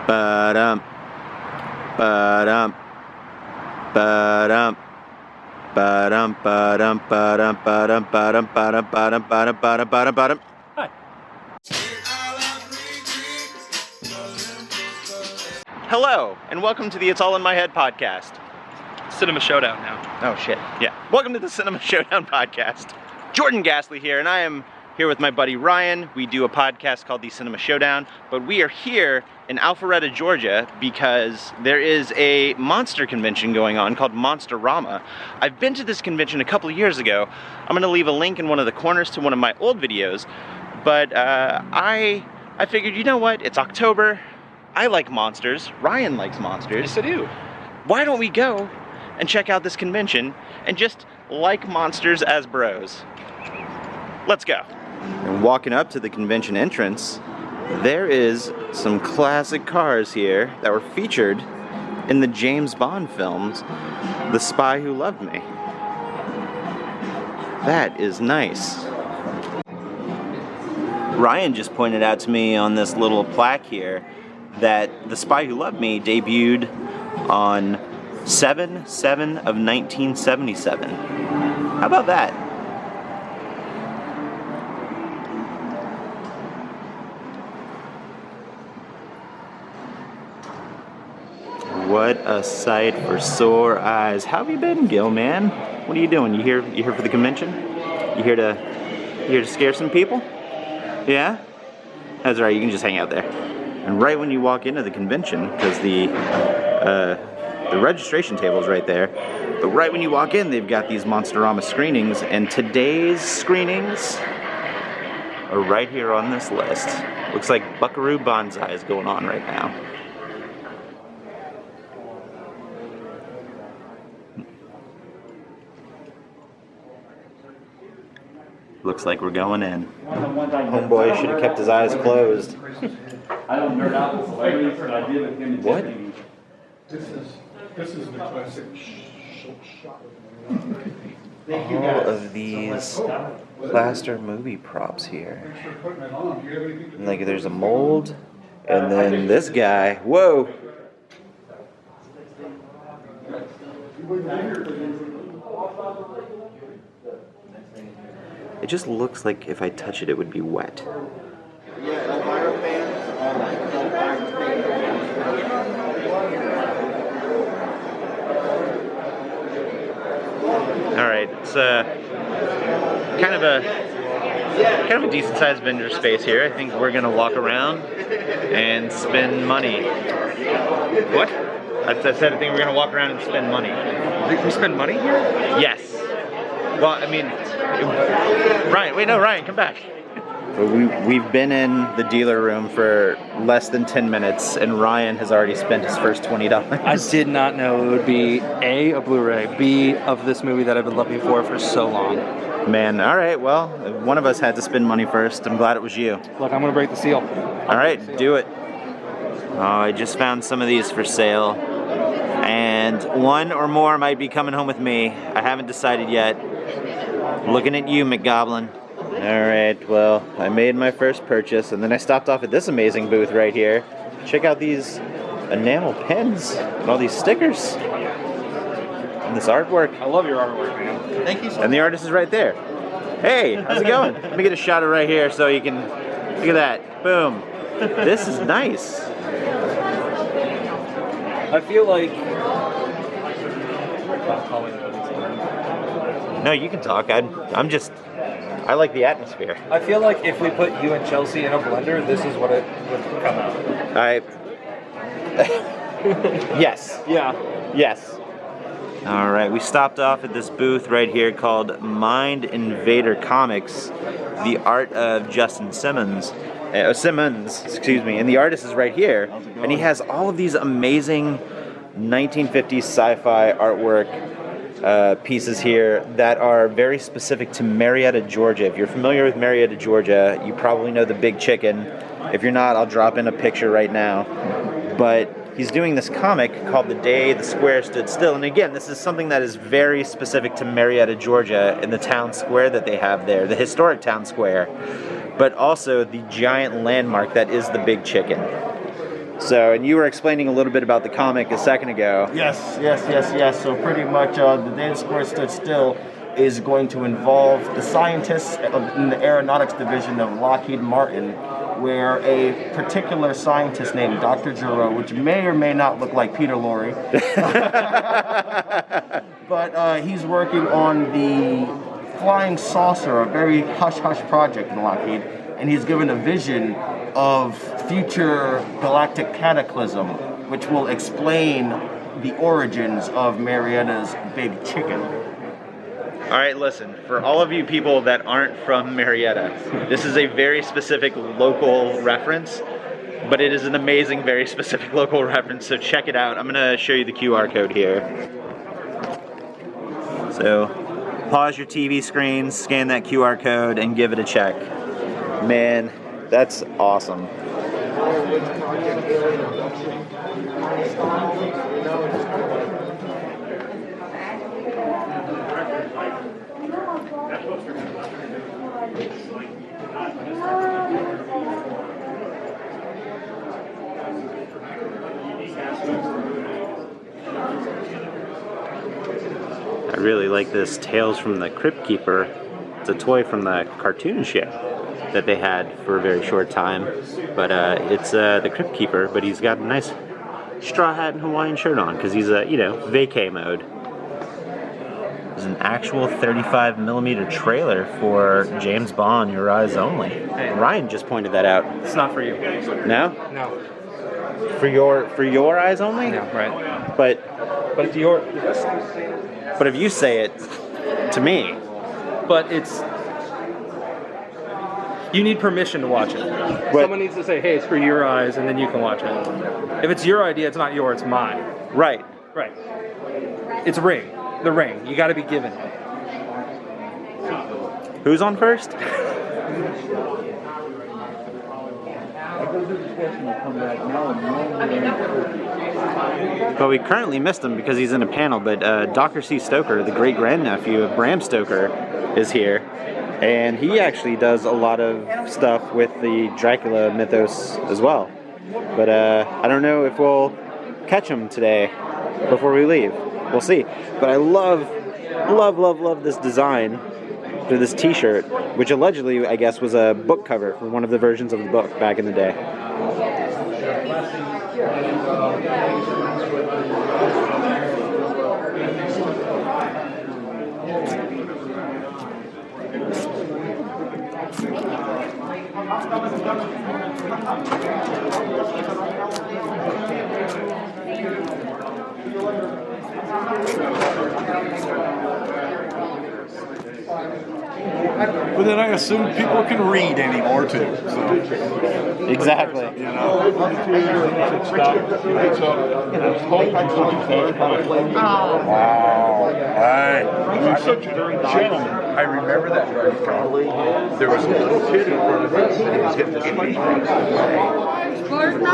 Ba-dum. Ba-dum. Ba-dum. Ba-dum, ba-dum, ba-dum, ba-dum, ba-dum, ba-dum, ba-dum, ba-dum, ba-dum, ba-dum, ba-dum. Hi. Hello, and welcome to the It's All in My Head podcast. Cinema Showdown now. Oh shit, yeah. Welcome to the Cinema Showdown podcast. Jordan Gasly here, and I am here with my buddy Ryan. We do a podcast called the Cinema Showdown, but we are here in Alpharetta, Georgia, because there is a monster convention going on called Monsterama. I've been to this convention a couple of years ago. I'm gonna leave a link in one of the corners to one of my old videos, but I figured, you know what, it's October, I like monsters, Ryan likes monsters. Yes, I do. Why don't we go and check out this convention and just like monsters as bros? Let's go. And walking up to the convention entrance, there is some classic cars here that were featured in the James Bond films, The Spy Who Loved Me. That is nice. Ryan just pointed out to me on this little plaque here that The Spy Who Loved Me debuted on 7/7 of 1977. How about that? What a sight for sore eyes. How have you been, Gil, man? What are you doing? You here for the convention? You here to scare some people? Yeah? That's right, you can just hang out there. And right when you walk into the convention, because the registration table is right there, but right when you walk in, they've got these Monsterama screenings, and today's screenings are right here on this list. Looks like Buckaroo Banzai is going on right now. Looks like we're going in. Homeboy should have kept his eyes closed. What? This is the classic shot. All of these plaster movie props here. Like there's a mold, and then this guy. Whoa! It just looks like if I touch it, it would be wet. All right, it's kind of a decent sized vendor space here. I think we're gonna walk around and spend money. What? I said I think we're gonna walk around and spend money. Think we spend money here? Yes. Well, I mean, Ryan. Wait, no, Ryan, come back. We've been in the dealer room for less than 10 minutes, and Ryan has already spent his first $20. I did not know it would be A, Blu-ray, B, of this movie that I've been looking for so long. Man, all right, well, one of us had to spend money first. I'm glad it was you. Look, I'm gonna break the seal. All right, do it. Oh, I just found some of these for sale, and one or more might be coming home with me. I haven't decided yet. Looking at you, McGoblin. Alright, well, I made my first purchase, and then I stopped off at this amazing booth right here. Check out these enamel pens and all these stickers. And this artwork. I love your artwork, man. Thank you so much. And the artist is right there. Hey, how's it going? Let me get a shot of right here so you can... Look at that. Boom. This is nice. I feel like... No, you can talk. I like the atmosphere. I feel like if we put you and Chelsea in a blender, this is what it would come out. Yes. Yeah. Yes. All right, we stopped off at this booth right here called Mind Invader Comics, the art of Justin Simmonds, excuse me, and the artist is right here, and he has all of these amazing 1950s sci-fi artwork pieces here that are very specific to Marietta, Georgia. If you're familiar with Marietta, Georgia, you probably know the Big Chicken. If you're not, I'll drop in a picture right now. But he's doing this comic called The Day the Square Stood Still. And again, this is something that is very specific to Marietta, Georgia, and the town square that they have there, the historic town square, but also the giant landmark that is the Big Chicken. So, and you were explaining a little bit about the comic a second ago. Yes. So pretty much the Day the Square Stood Still is going to involve the scientists in the aeronautics division of Lockheed Martin, where a particular scientist named Dr. Giroux, which may or may not look like Peter Lorre, but he's working on the flying saucer, a very hush-hush project in Lockheed, and he's given a vision of future galactic cataclysm, which will explain the origins of Marietta's Big Chicken. All right, listen, for all of you people that aren't from Marietta, this is a very specific local reference, but it is an amazing, very specific local reference, so check it out. I'm gonna show you the QR code here. So, pause your TV screen, scan that QR code, and give it a check. Man, that's awesome. I really like this Tales from the Crypt Keeper. It's a toy from the cartoon show that they had for a very short time. But it's the Crypt Keeper, but he's got a nice straw hat and Hawaiian shirt on because he's vacay mode. There's an actual 35mm trailer for James Bond, Your Eyes Only. Hey. Ryan just pointed that out. It's not for you. No? No. For your eyes only? No, right. But But it's but if you say it to me, But it's... You need permission to watch it. Someone needs to say, hey, it's for your eyes, and then you can watch it. If it's your idea, it's not yours, it's mine. right. Right. It's Ring. The Ring. You gotta be given it. Who's on first? But we currently missed him because he's in a panel, but Dr. C. Stoker, the great-grandnephew of Bram Stoker, is here. And he actually does a lot of stuff with the Dracula mythos as well. But I don't know if we'll catch him today before we leave. We'll see. But I love this design for this t-shirt, which allegedly, I guess, was a book cover for one of the versions of the book back in the day. But then I assume people can read anymore too. So Exactly. you know. Wow. I'm such a gentleman. I remember that very fondly. There was a little kid in front of us and he was getting the street drinks. Score's 9.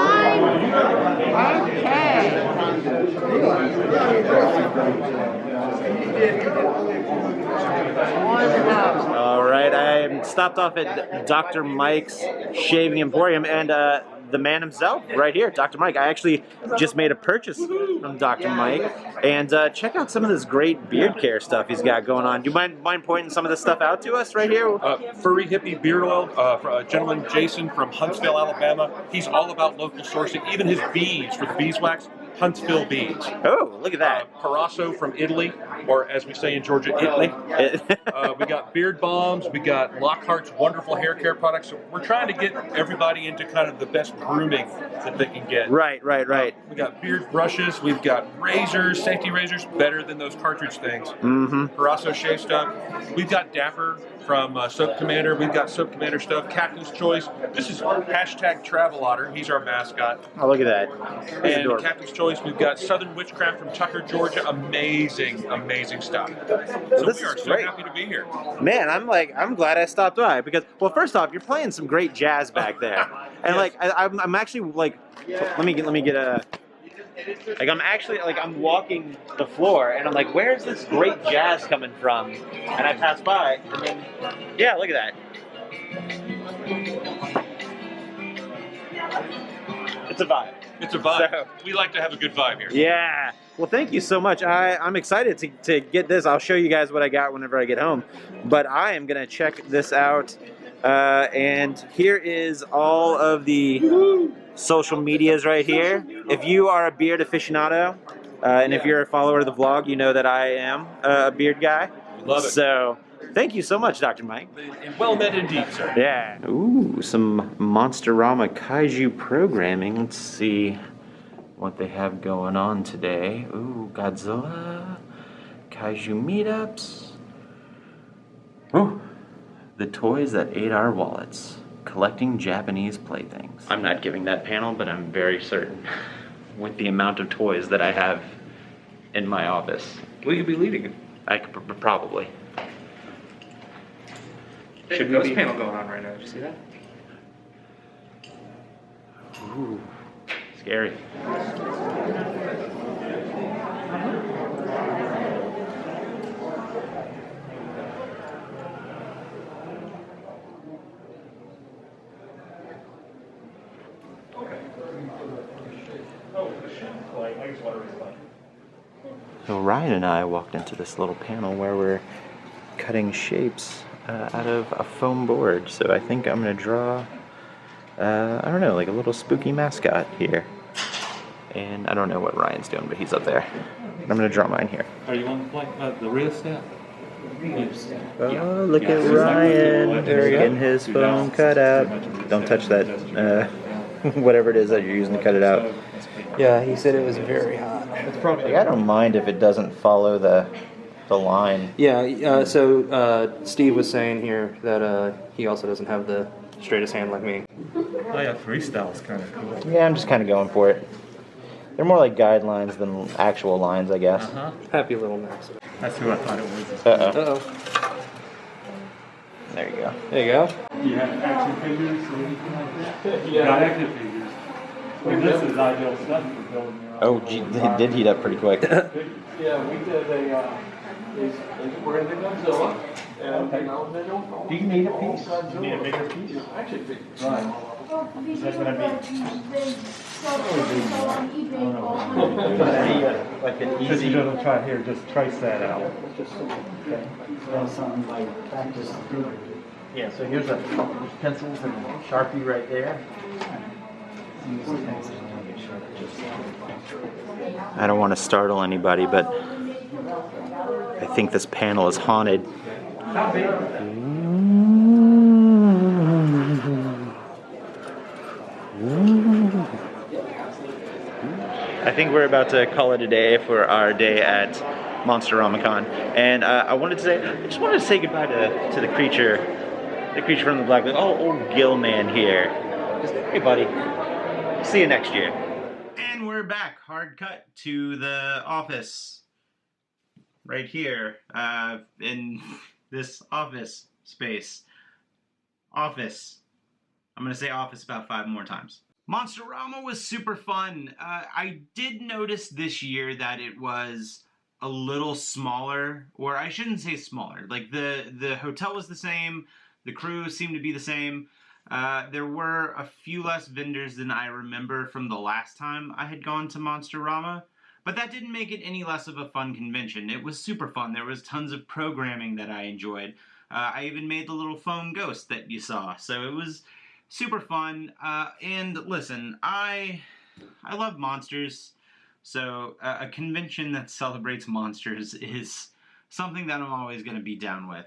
All right, I stopped off at Dr. Mike's Shaving Emporium, and the man himself, right here, Dr. Mike. I actually just made a purchase from Dr. Mike, and check out some of this great beard care stuff he's got going on. Do you mind pointing some of this stuff out to us right here? Furry Hippie Beard Oil, for a gentleman, Jason, from Huntsville, Alabama. He's all about local sourcing. Even his beads for the beeswax, Huntsville beads. Oh, look at that. Parasso from Italy, or as we say in Georgia, Italy. We got beard balms. We got Lockhart's wonderful hair care products. So we're trying to get everybody into kind of the best grooming that they can get. Right. We got beard brushes. We've got razors, safety razors, better than those cartridge things. Mm-hmm. Parasso shave stuff. We've got Dapper from Soap Commander. We've got Soap Commander stuff. Cactus Choice. This is #Travel Otter. He's our mascot. Oh, look at that. That's And adorable. Cactus Choice, we've got Southern Witchcraft from Tucker, Georgia. Amazing stuff. So this we are is so great. happy to be here. Man, I'm glad I stopped by because, well, first off, you're playing some great jazz back there, and like I'm actually like, let me get a. Like I'm walking the floor and I'm like, where's this great jazz coming from? And I pass by and then, yeah, look at that. It's a vibe. It's a vibe. So- We like to have a good vibe here. Yeah. Well, thank you so much. I'm excited to get this. I'll show you guys what I got whenever I get home. But I am going to check this out. And here is all of the social medias right here. If you are a beard aficionado, and if you're a follower of the vlog, you know that I am a beard guy. Love it. So thank you so much, Dr. Mike. And well met indeed, sir. Yeah. Ooh, some Monsterama kaiju programming. Let's see what they have going on today. Ooh, Godzilla, kaiju meetups. Ooh, the toys that ate our wallets. Collecting Japanese playthings. I'm not giving that panel, but I'm very certain with the amount of toys that I have in my office. We could be leading it. I could probably. There's Should a we ghost be- panel going on right now. Did you see that? Ooh, scary. So Ryan and I walked into this little panel where we're cutting shapes out of a foam board. So I think I'm gonna draw, I don't know, like a little spooky mascot here. And I don't know what Ryan's doing, but he's up there. And I'm gonna draw mine here. Are you on the real step? Oh, look at Ryan getting his foam cut out. Don't touch that, whatever it is that you're using to cut it out. Yeah, he said it was very hot. Like, I don't mind if it doesn't follow the line. Yeah, so Steve was saying here that he also doesn't have the straightest hand like me. Oh yeah, freestyle is kind of cool. Yeah, I'm just kind of going for it. They're more like guidelines than actual lines, I guess. Happy little mess. That's who I thought it was. Uh-oh. Uh-oh. There you go. There you go. Do you have action figures or anything like that? Yeah. Got action figures. Well, this is ideal stuff for building your own. Oh, gee, it did heat up pretty quick. Yeah, we did we're in the Godzilla. And Do you need a piece? You need a bigger piece? Action figures. Right. These That's are gonna the they sell on eBay for $100. Like an Because you don't try here, just trace that out. Okay. So something like practice. Yeah, so here's pencils and Sharpie right there. I don't want to startle anybody, but I think this panel is haunted. I think we're about to call it a day for our day at Monsterama Con, and I just wanted to say goodbye to the creature from the Black Lagoon. Oh, old Gill Man here. Just, hey, buddy. See you next year. And we're back. Hard cut to the office. Right here. In this office space. Office. I'm going to say office about 5 more times. Monsterama was super fun. I did notice this year that it was a little smaller, or I shouldn't say smaller. Like the hotel was the same. The crew seemed to be the same. There were a few less vendors than I remember from the last time I had gone to Monsterama, but that didn't make it any less of a fun convention. It was super fun. There was tons of programming that I enjoyed. I even made the little foam ghost that you saw, so it was super fun. And listen, I love monsters, so a convention that celebrates monsters is something that I'm always going to be down with.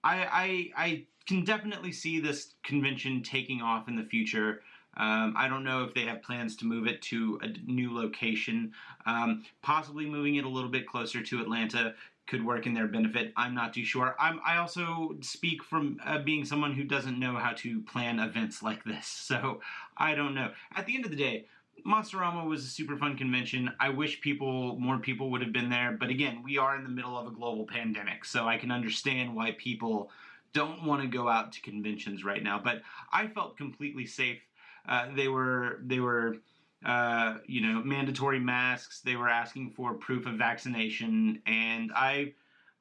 I can definitely see this convention taking off in the future. I don't know if they have plans to move it to a new location. Possibly moving it a little bit closer to Atlanta could work in their benefit. I'm not too sure. I also speak from being someone who doesn't know how to plan events like this, so I don't know. At the end of the day, Monsterama was a super fun convention. I wish more people would have been there, but again, we are in the middle of a global pandemic, so I can understand why people don't want to go out to conventions right now. But I felt completely safe. They were mandatory masks. They were asking for proof of vaccination, and I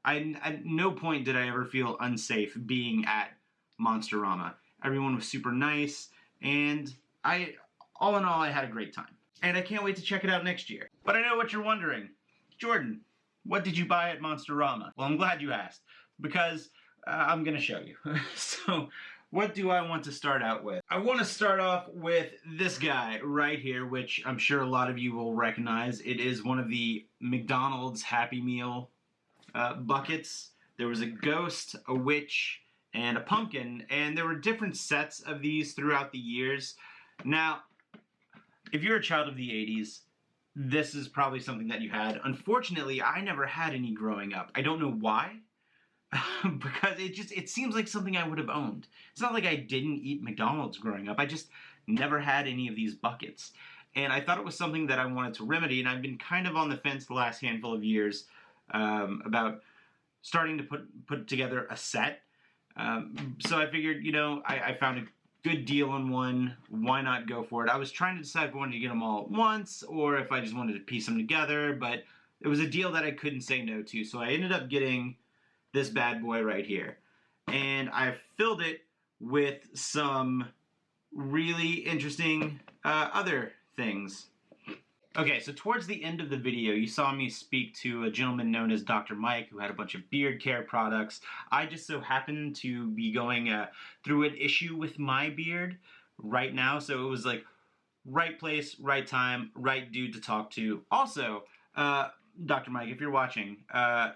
at no point did I ever feel unsafe being at Monsterama. Everyone was super nice, and all in all, I had a great time. And I can't wait to check it out next year. But I know what you're wondering. Jordan, what did you buy at Monsterama? Well, I'm glad you asked, because I'm gonna show you. So, what do I want to start out with? I want to start off with this guy right here, which I'm sure a lot of you will recognize. It is one of the McDonald's Happy Meal buckets. There was a ghost, a witch, and a pumpkin, and there were different sets of these throughout the years. Now, if you're a child of the 80s, this is probably something that you had. Unfortunately, I never had any growing up. I don't know why, because it seems like something I would have owned. It's not like I didn't eat McDonald's growing up. I just never had any of these buckets. And I thought it was something that I wanted to remedy, and I've been kind of on the fence the last handful of years about starting to put together a set. So I figured, you know, I found a good deal on one. Why not go for it? I was trying to decide if I wanted to get them all at once or if I just wanted to piece them together, but it was a deal that I couldn't say no to. So I ended up getting this bad boy right here. And I filled it with some really interesting other things. Okay, so towards the end of the video, you saw me speak to a gentleman known as Dr. Mike, who had a bunch of beard care products. I just so happened to be going through an issue with my beard right now, so it was like right place, right time, right dude to talk to. Also, Dr. Mike, if you're watching,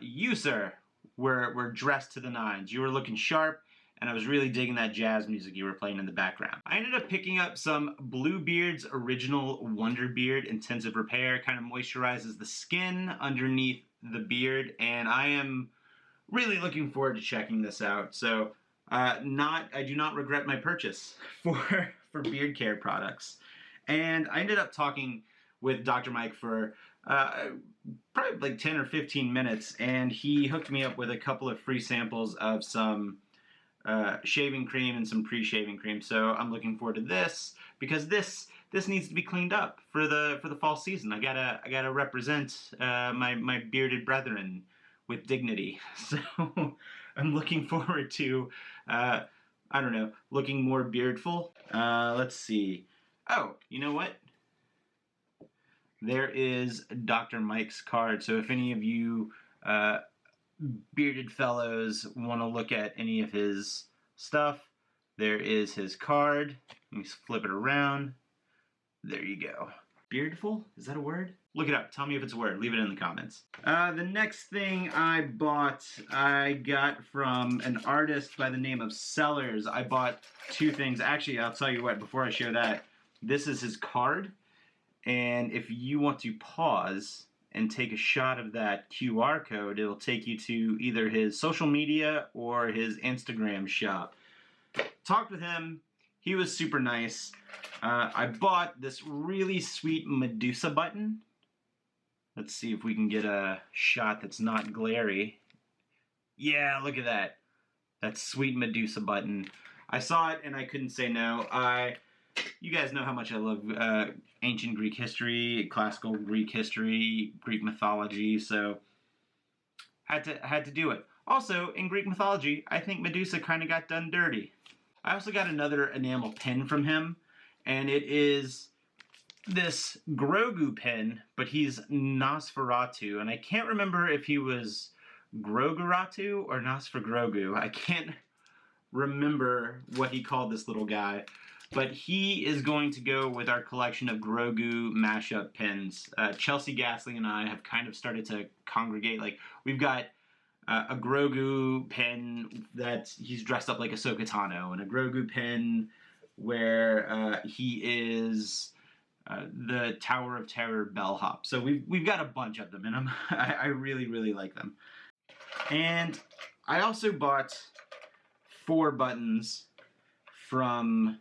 you, sir, were dressed to the nines. You were looking sharp, and I was really digging that jazz music you were playing in the background. I ended up picking up some Bluebeard's Original Wonder Beard Intensive Repair. Kind of moisturizes the skin underneath the beard, and I am really looking forward to checking this out. So, I do not regret my purchase for beard care products. And I ended up talking with Dr. Mike for probably like 10 or 15 minutes, and he hooked me up with a couple of free samples of some shaving cream and some pre-shaving cream. So I'm looking forward to this because this needs to be cleaned up for the fall season. I gotta represent my bearded brethren with dignity. So I'm looking forward to I don't know, looking more beardful. Let's see. Oh, you know what? There is Dr. Mike's card. So if any of you bearded fellows want to look at any of his stuff, there is his card. Let me flip it around. There you go. Beardful? Is that a word? Look it up. Tell me if it's a word. Leave it in the comments. The next thing I bought, I got from an artist by the name of Sellers. I bought two things. Actually, I'll tell you what, before I show that, this is his card. And if you want to pause and take a shot of that QR code, it'll take you to either his social media or his Instagram shop. Talked with him. He was super nice. I bought this really sweet Medusa button. Let's see if we can get a shot that's not glary. Yeah, look at that. That sweet Medusa button. I saw it and I couldn't say no. You guys know how much I love ancient Greek history, classical Greek history, Greek mythology, so had to do it. Also, in Greek mythology, I think Medusa kind of got done dirty. I also got another enamel pen from him, and it is this Grogu pen, but he's Nosferatu, and I can't remember if he was Groguratu or Nosfergrogu. I can't remember what he called this little guy. But he is going to go with our collection of Grogu mashup pins. Chelsea Gasley and I have kind of started to congregate. Like, we've got a Grogu pen that he's dressed up like Ahsoka Tano, and a Grogu pen where he is the Tower of Terror bellhop. So we've got a bunch of them, and I really, really like them. And I also bought 4 buttons from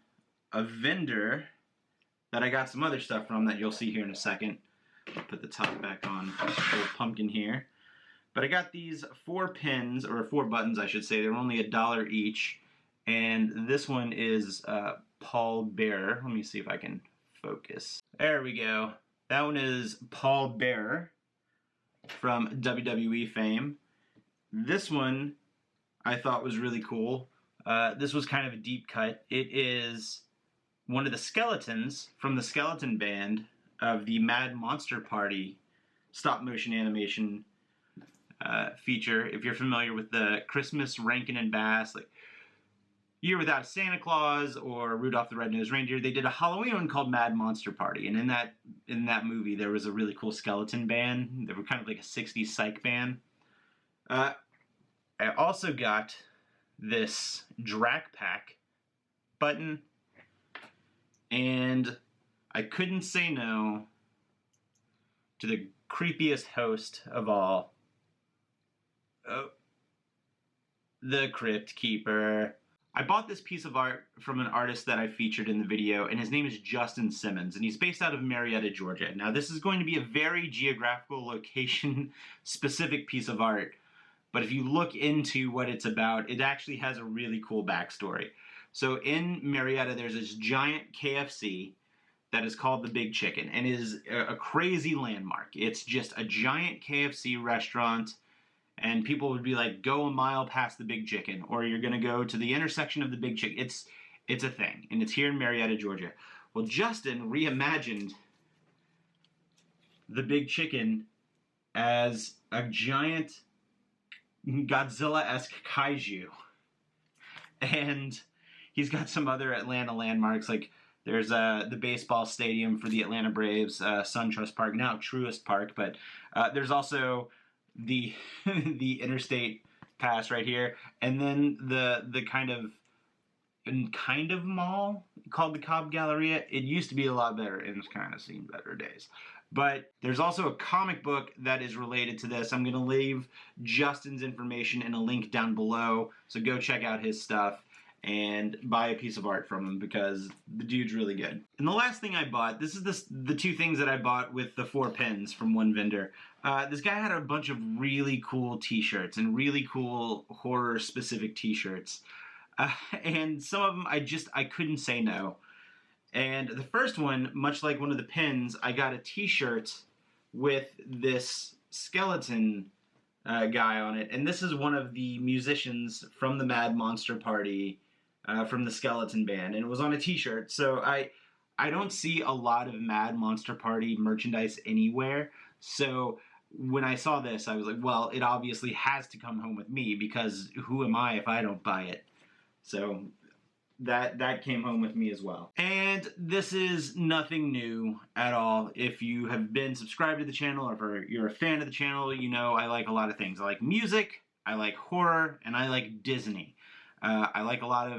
a vendor that I got some other stuff from that you'll see here in a second. I'll put the top back on, little pumpkin here. But I got these 4 pins, or 4 buttons I should say. They're only $1 each. And this one is Paul Bearer. Let me see if I can focus. There we go. That one is Paul Bearer from WWE fame. This one I thought was really cool. This was kind of a deep cut. It is one of the skeletons from the skeleton band of the Mad Monster Party stop motion animation feature. If you're familiar with the Christmas Rankin and Bass, like Year Without Santa Claus or Rudolph the Red-Nosed Reindeer, they did a Halloween one called Mad Monster Party, and in that movie there was a really cool skeleton band. They were kind of like a 60s psych band. I also got this Drac Pack button, and I couldn't say no to the creepiest host of all, the Crypt Keeper. I bought this piece of art from an artist that I featured in the video, and his name is Justin Simmonds, and he's based out of Marietta, Georgia. Now, this is going to be a very geographical location-specific piece of art, but if you look into what it's about, it actually has a really cool backstory. So in Marietta, there's this giant KFC that is called the Big Chicken, and is a crazy landmark. It's just a giant KFC restaurant, and people would be like, go a mile past the Big Chicken, or you're going to go to the intersection of the Big Chicken. It's a thing, and it's here in Marietta, Georgia. Well, Justin reimagined the Big Chicken as a giant Godzilla-esque kaiju. And he's got some other Atlanta landmarks, like there's the baseball stadium for the Atlanta Braves, SunTrust Park, now Truist Park, but there's also the the interstate pass right here, and then the kind of mall called the Cobb Galleria. It used to be a lot better, and it's kind of seen better days. But there's also a comic book that is related to this. I'm going to leave Justin's information in a link down below, so go check out his stuff and buy a piece of art from him, because the dude's really good. And the last thing I bought, this is the two things that I bought with the 4 pins from one vendor. This guy had a bunch of really cool t-shirts, and really cool horror-specific t-shirts. And some of them I couldn't say no. And the first one, much like one of the pins, I got a t-shirt with this skeleton guy on it. And this is one of the musicians from the Mad Monster Party, from the skeleton band, and it was on a t-shirt. So I don't see a lot of Mad Monster Party merchandise anywhere, so when I saw this, I was like, well, it obviously has to come home with me, because who am I if I don't buy it? So that came home with me as well. And this is nothing new at all. If you have been subscribed to the channel, or if you're a fan of the channel, you know I like a lot of things. I like music, I like horror, and I like Disney. I like a lot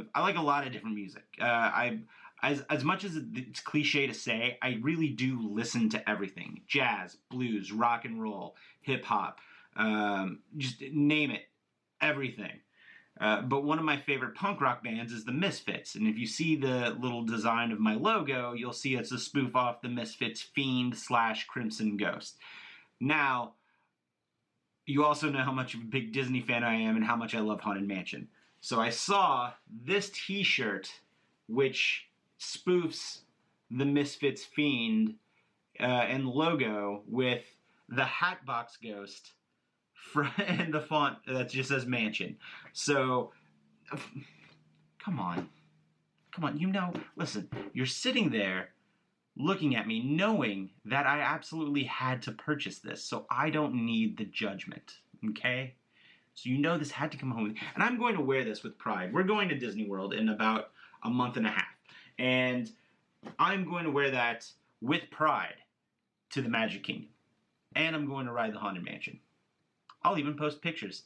of different music. As much as it's cliche to say, I really do listen to everything: jazz, blues, rock and roll, hip hop, just name it, everything. But one of my favorite punk rock bands is the Misfits, and if you see the little design of my logo, you'll see it's a spoof off the Misfits Fiend / Crimson Ghost. Now, you also know how much of a big Disney fan I am and how much I love Haunted Mansion. So I saw this t-shirt, which spoofs the Misfits Fiend and logo with the Hatbox Ghost and the font that just says Mansion. So, come on, you know, listen, you're sitting there looking at me knowing that I absolutely had to purchase this, so I don't need the judgment, okay? So you know this had to come home with me. And I'm going to wear this with pride. We're going to Disney World in about a month and a half, and I'm going to wear that with pride to the Magic Kingdom. And I'm going to ride the Haunted Mansion. I'll even post pictures.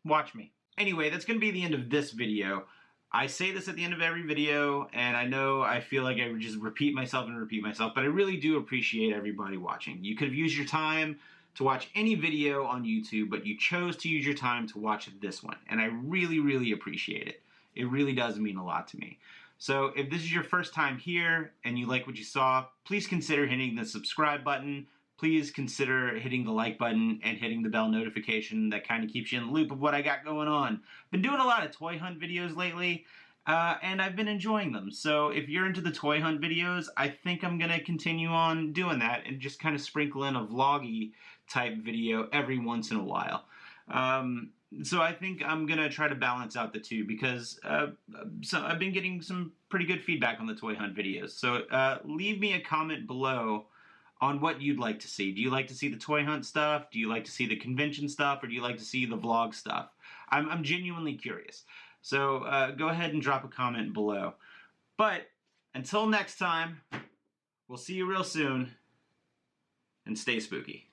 Watch me. Anyway, that's going to be the end of this video. I say this at the end of every video, and I know I feel like I would just repeat myself, but I really do appreciate everybody watching. You could have used your time to watch any video on YouTube, but you chose to use your time to watch this one, and I really, really appreciate it. It really does mean a lot to me. So if this is your first time here and you like what you saw, please consider hitting the subscribe button. Please consider hitting the like button and hitting the bell notification. That kind of keeps you in the loop of what I got going on. Been doing a lot of toy hunt videos lately, and I've been enjoying them. So if you're into the toy hunt videos, I think I'm going to continue on doing that and just kind of sprinkle in a vloggy type video every once in a while. So I think I'm gonna try to balance out the two because so I've been getting some pretty good feedback on the toy hunt videos. So leave me a comment below on what you'd like to see. Do you like to see the toy hunt stuff? Do you like to see the convention stuff? Or do you like to see the vlog stuff? I'm genuinely curious. So go ahead and drop a comment below. But until next time, we'll see you real soon, and stay spooky.